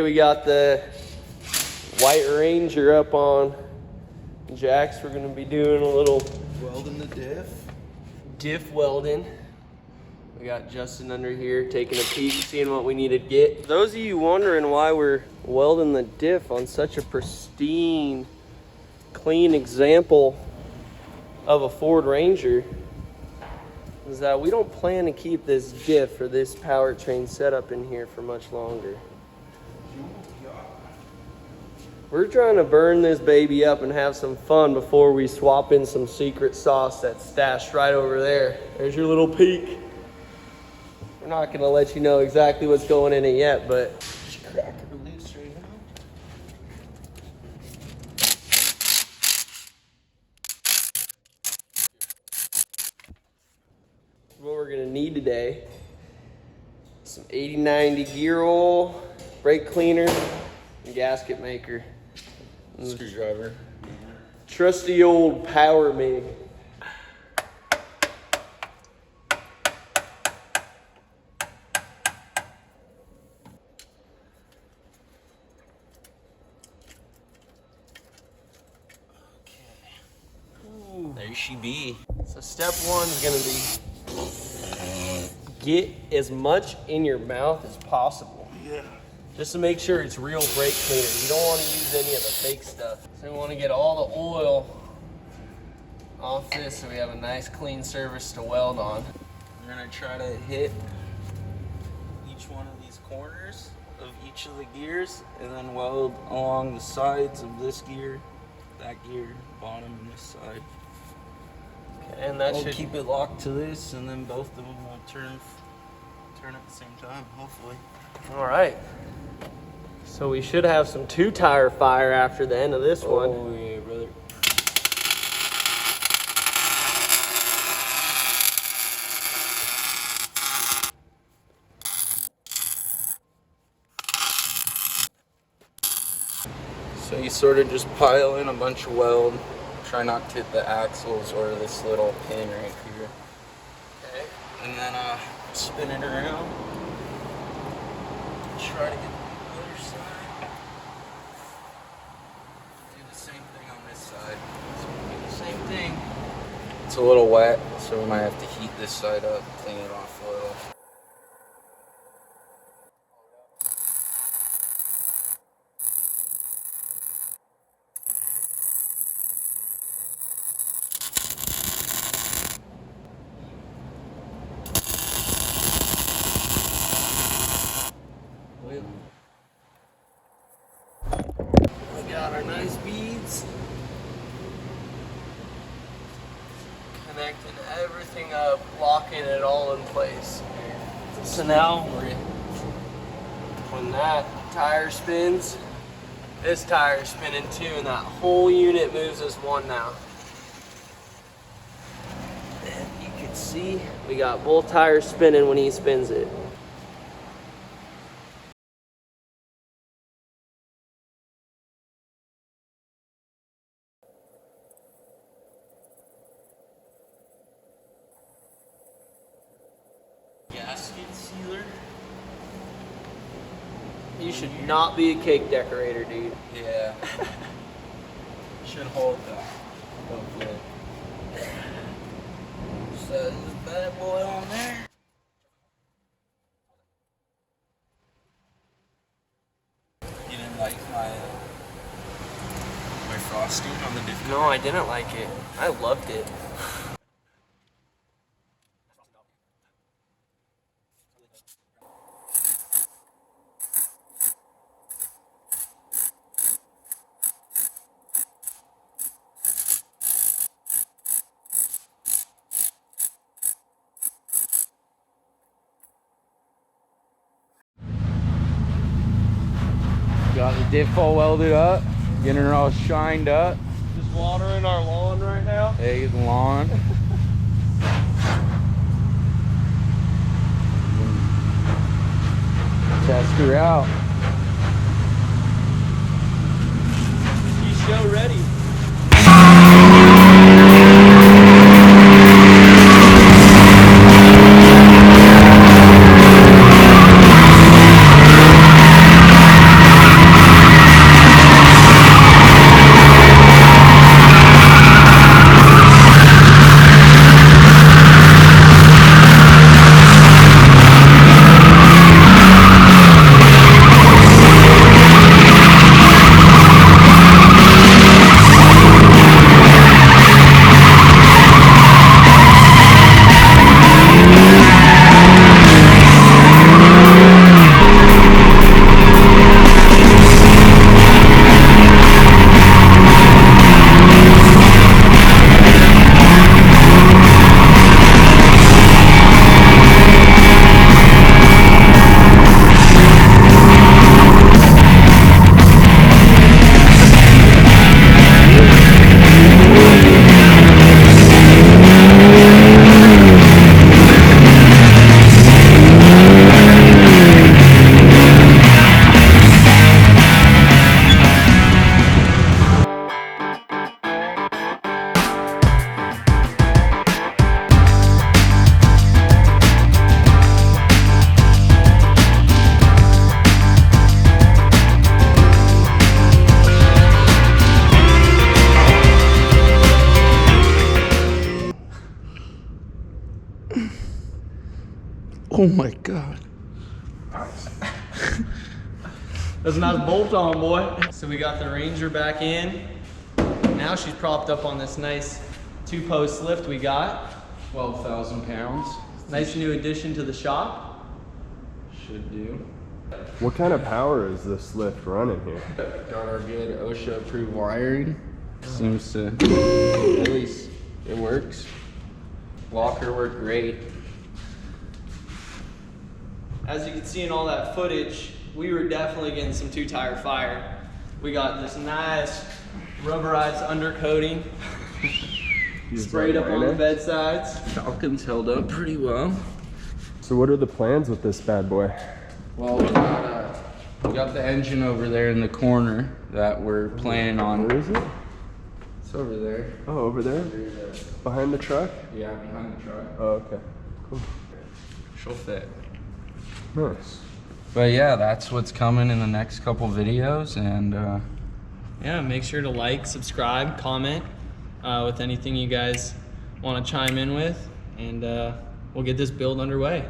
we got the White Ranger up on jacks. We're gonna be doing a little welding the diff welding. We got Justin under here taking a peek, seeing what we need to get. Those of you wondering why we're welding the diff on such a pristine, clean example of a Ford Ranger, is that we don't plan to keep this diff or this powertrain setup in here for much longer. We're trying to burn this baby up and have some fun before we swap in some secret sauce that's stashed right over there. There's your little peek. We're not gonna let you know exactly what's going in it yet, but crack her loose right now. what we're gonna need today: some 80/90 gear oil, brake cleaner, and gasket maker. Screwdriver. Trusty old power MIG. There she be. So step one is gonna be get as much in your mouth as possible. Yeah. Just to make sure it's real brake cleaner. You don't want to use any of the fake stuff. So we want to get all the oil off this so we have a nice clean surface to weld on. We're gonna try to hit each one of these corners of each of the gears and then weld along the sides of this gear, that gear, bottom, and this side. And that We'll should keep it locked to this, and then both of them will turn at the same time, hopefully. all right. So we should have some 2-tire fire after the end of this one. Oh yeah, brother. So you sort of just pile in a bunch of weld. Try not to hit the axles or this little pin right here. Okay. And then spin it around. Try to get the other side. Do the same thing on this side. So we'll do the same thing. It's a little wet, so we might have to heat this side up, clean it off a little. We got our nice beads. Connecting everything up, locking it all in place. So now, when that tire spins, this tire is spinning too, and that whole unit moves as one now. And you can see, we got both tires spinning when he spins it. Gasket sealer. You should not be a cake decorator, dude. Yeah. Should hold that. Hopefully. So this bad boy on there. You didn't like my frosting on the diff? No, I didn't like it. I loved it. Got the diff all welded up, getting her all shined up. Just watering our lawn right now. Hey, the lawn. Test her out. You show ready. Oh my God. That's not a bolt on, boy. So we got the Ranger back in. Now she's propped up on this nice 2-post lift we got. 12,000 pounds. Nice new addition to the shop. Should do. What kind of power is this lift running here? Got our good OSHA approved wiring. Seems to, at least it works. Locker worked great. As you can see in all that footage, we were definitely getting some 2-tire fire. We got this nice rubberized undercoating sprayed up on the bed sides. Falcon's held up pretty well. So what are the plans with this bad boy? Well, we got the engine over there in the corner that we're planning on. Where is it? It's over there. Oh, over there? Behind the truck? Yeah, behind the truck. Oh, okay. Cool. She'll fit. Nice. But yeah, that's what's coming in the next couple videos, and Yeah, make sure to like, subscribe, comment with anything you guys want to chime in with, and we'll get this build underway.